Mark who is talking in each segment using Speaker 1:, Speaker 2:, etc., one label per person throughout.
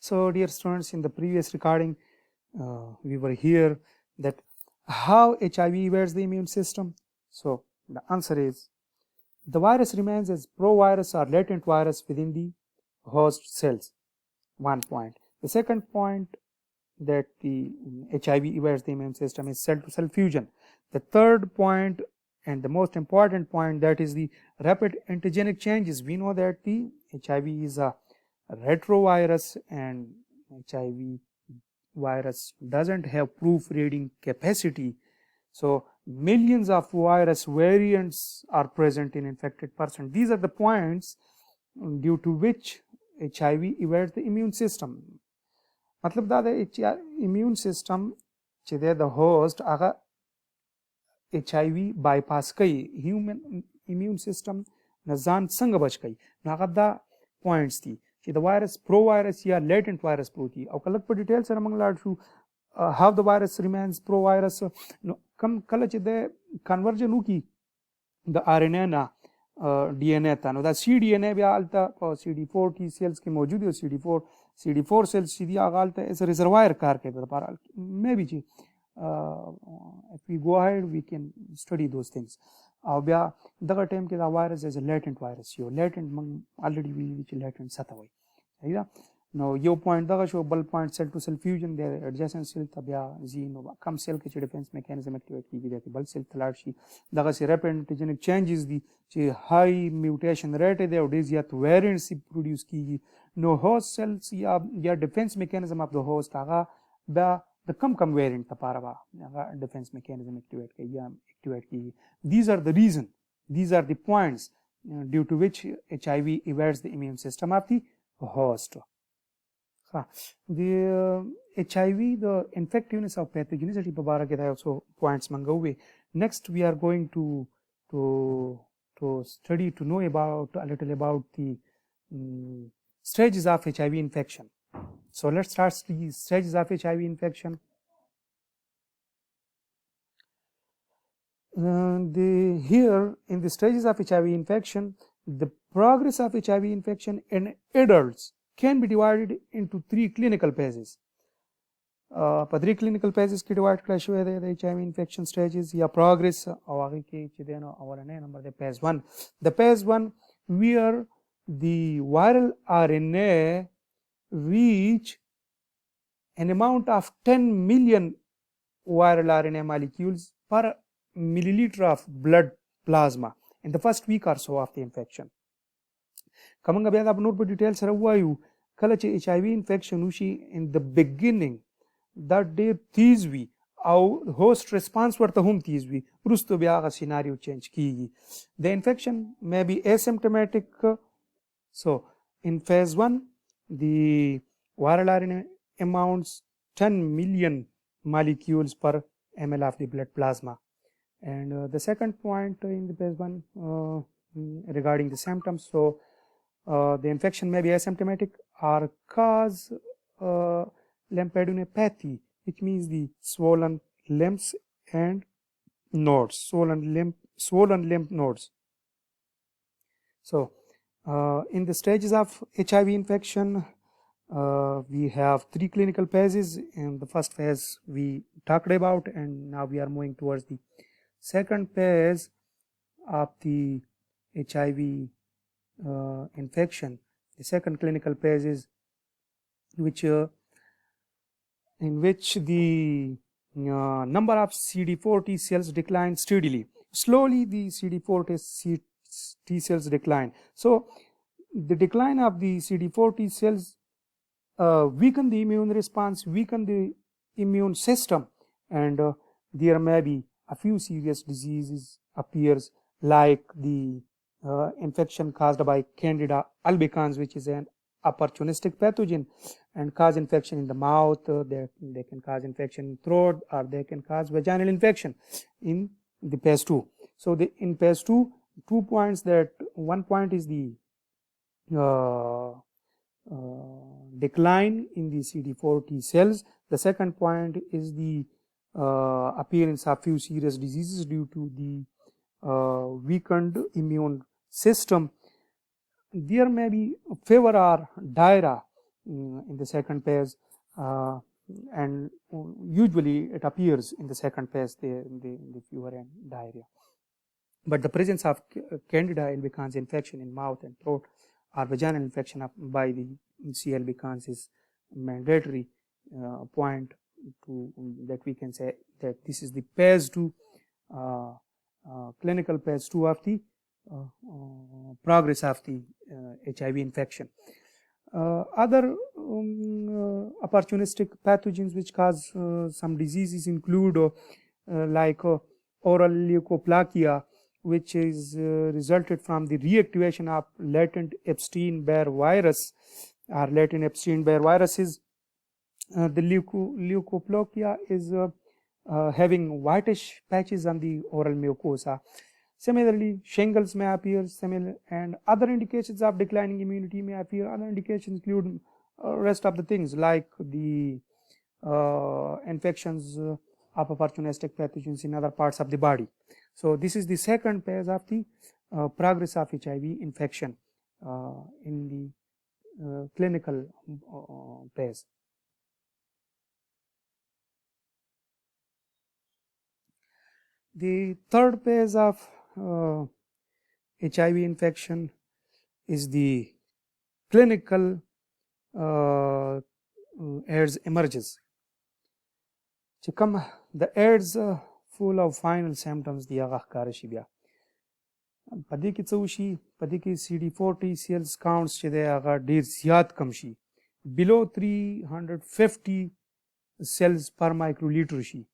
Speaker 1: So dear students, in the previous recording we were here that how HIV evades the immune system. So the answer is the virus remains as provirus or latent virus within the host cells. One point. The second point that the HIV evades the immune system is cell to cell fusion. The third point and the most important point, that is the rapid antigenic changes. We know that the HIV is a retrovirus and HIV virus doesn't have proofreading capacity. So millions of virus variants are present in infected person. These are the points due to which HIV evades the immune system. मतलब दा immune system चे the host Agha HIV bypass कई human immune system नजान संग बच कई नागा दा points थी चे the virus provirus या latent virus प्रोती और कलक पर detail सर मंगलाड़ शू how the virus remains provirus कम कल चे the conversion उकी the RNA ना DNA था नो दा cDNA भी आलता CD4 T cells की मौजूद है CD4 cells सीधी आगालता है ऐसे reservoir कार के पर maybe ji if we go ahead we can study those things. अब दगा टाइम के दा virus is a latent virus yo latent मंग already we latent सता हुई है ना. No, यो point दगा शो बल point cell to cell fusion there adjacent cell तब जी नो कम cell के defense mechanism activate की भी देती बल cell तलाड़ शी दगा से rapid antigenic changes दी चे high mutation rate है और these या तो variants produce की no host cells या defense mechanism of the host आगा बा the कम variant तपारा बा आगा defense mechanism activate की या activate की. These are the reason, these are the points due to which HIV evades the immune system of the host. The HIV, the infectiveness of pathogenicity babara ke also points mangawe. Next we are going to study to know about a little about the stages of HIV infection. So let's start the stages of HIV infection. Here in the stages of HIV infection, the progress of HIV infection in adults can be divided into 3 clinical phases. 3 clinical phases की divide कर show है the HIV infection stages या progress और आगे के चीज़ें ना और ने number the phase 1. The phase 1 where the viral RNA reach an amount of 10 million viral RNA molecules per milliliter of blood plasma in the first week or so of the infection. Coming up with more details, HIV infection in the beginning that day these our host response for the home these rusto byaga scenario change ki. The infection may be asymptomatic. So in phase 1 the viral RNA amounts 10 million molecules per ml of the blood plasma. And the second point in the phase 1 regarding the symptoms, so the infection may be asymptomatic or cause lymphadenopathy, which means the swollen limbs and nodes, swollen lymph nodes. So in the stages of HIV infection, we have 3 clinical phases. In the first phase we talked about, and now we are moving towards the second phase of the HIV infection. The second clinical phase is in which the number of CD4 T cells decline steadily. Slowly the CD4 T cells decline. So the decline of the CD4 T cells weaken the immune response, weaken the immune system, and there may be a few serious diseases appears like the infection caused by Candida albicans, which is an opportunistic pathogen and cause infection in the mouth. They can cause infection in throat, or they can cause vaginal infection in the phase 2. So in phase 2, 2 points, that one point is the decline in the CD4 T cells. The second point is the appearance of few serious diseases due to the weakened immune system. There may be fever or diarrhea in the second phase, and usually it appears in the second phase, the fever and diarrhea. But the presence of Candida albicans infection in mouth and throat or vaginal infection by the C. albicans is mandatory point to that we can say that this is the phase 2, clinical phase 2 of the progress of the HIV infection. Other opportunistic pathogens which cause some diseases include like oral leukoplakia, which is resulted from the reactivation of latent Epstein-Barr virus. Or latent Epstein-Barr virus is the leukoplakia is having whitish patches on the oral mucosa. Similarly, shingles may appear, and other indications of declining immunity may appear. Other indications include rest of the things like the infections of opportunistic pathogens in other parts of the body. So this is the second phase of the progress of HIV infection in the clinical phase. The third phase of HIV infection is the clinical AIDS emerges. The AIDS full of final symptoms the karashi bia padi ki chaushi padi ki CD4 T cells counts che de aga dir ziyad kam shi below 350 cells per microliter shi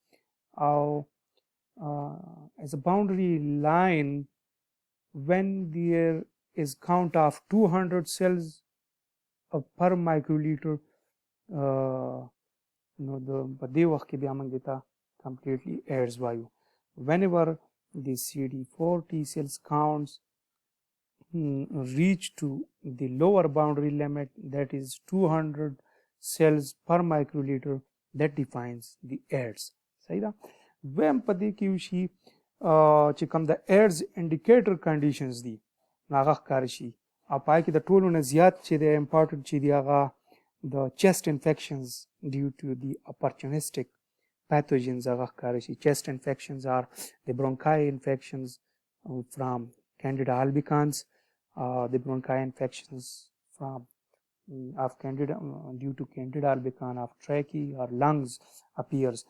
Speaker 1: as a boundary line when there is count of 200 cells per microliter completely AIDS vayu. Whenever the CD4 T cells counts reach to the lower boundary limit, that is 200 cells per microliter, that defines the AIDS. When padi ki ushi chikam the AIDS indicator conditions di naga karishi apai ki the tool na ziyad che the important che di the chest infections due to the opportunistic pathogens of chest infections are the bronchi infections from Candida albicans, the bronchi infections from of Candida due to Candida albicans of trachea or lungs appears.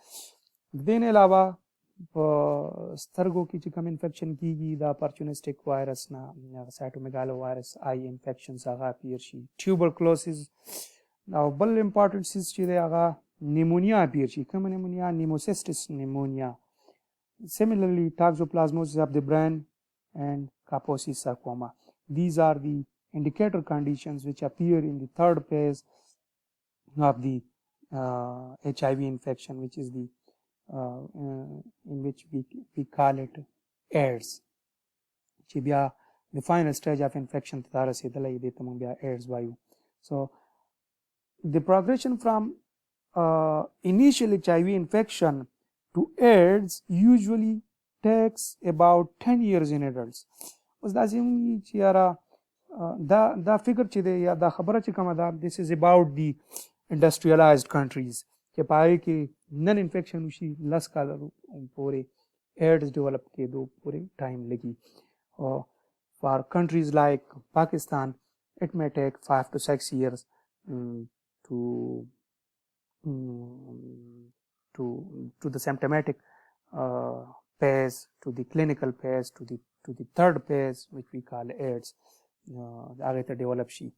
Speaker 1: Then अलावा स्तरगो की चिकम infection की the opportunistic virus na cytomegalovirus eye infections appear she tuberculosis. Now bal important is che pneumonia appear she common pneumonia, pneumocystis pneumonia. Similarly, toxoplasmosis of the brain and Kaposi sarcoma. These are the indicator conditions which appear in the third phase of the HIV infection, which is the in which we call it AIDS. The final stage of infection AIDS vayu. So the progression from initial HIV infection to AIDS usually takes about 10 years in adults. Da figure ya da khabara this is about the industrialized countries ke pare ki non infection ushi las kala pore AIDS develop ke do pure time lagi. For countries like Pakistan, it may take 5 to 6 years to the symptomatic phase, to the clinical phase, to the third phase, which we call AIDS. Agata develop shi.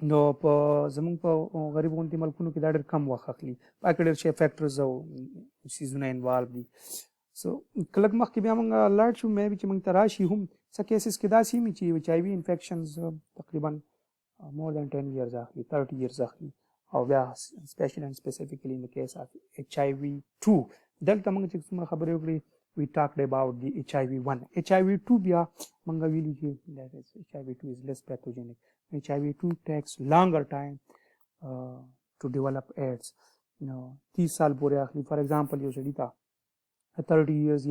Speaker 1: No po zamung po garibon ti malkunu ki dader kam wakakli. Pakeder she factors of seasona involved. So kalag mak ki biamang large maybe chimang tarashi hum sa cases ki dasi mi chi HIV infections takriban more than 10 years actually, 30 years actually. Especially and specifically in the case of HIV-2. Delta we talked about the HIV-1. HIV-2 that is HIV-2 is less pathogenic. HIV-2 takes longer time to develop AIDS. 30 saal pore actually, for example, you said 30 years,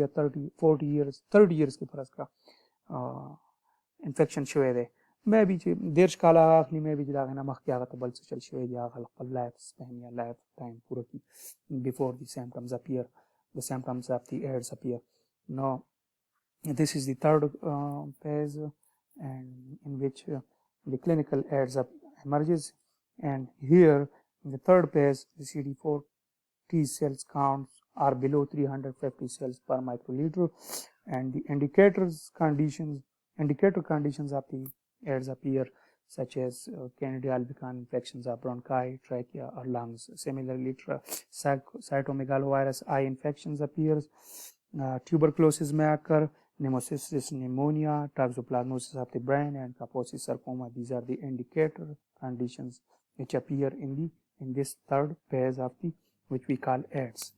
Speaker 1: 40 years, 30 years ke paras ka infection show hai. maybe ديرش کاله اخلي maybe دا غنه مخکې هغه ته بل څه چل شوی دی هغه خپل life span یا life time پوره کی before the symptoms appear, the symptoms of the AIDS appear. Now this is the third phase and in which the clinical AIDS emerges, and here in the third phase the CD4 T cells counts are below 350 cells per microliter, and the indicator conditions of the AIDS appear, such as Candida albicans infections of bronchi, trachea or lungs. Similarly, cytomegalovirus eye infections appears, tuberculosis may occur, pneumocystis pneumonia, toxoplasmosis of the brain, and Kaposi sarcoma. These are the indicator conditions which appear in this third phase of the which we call AIDS.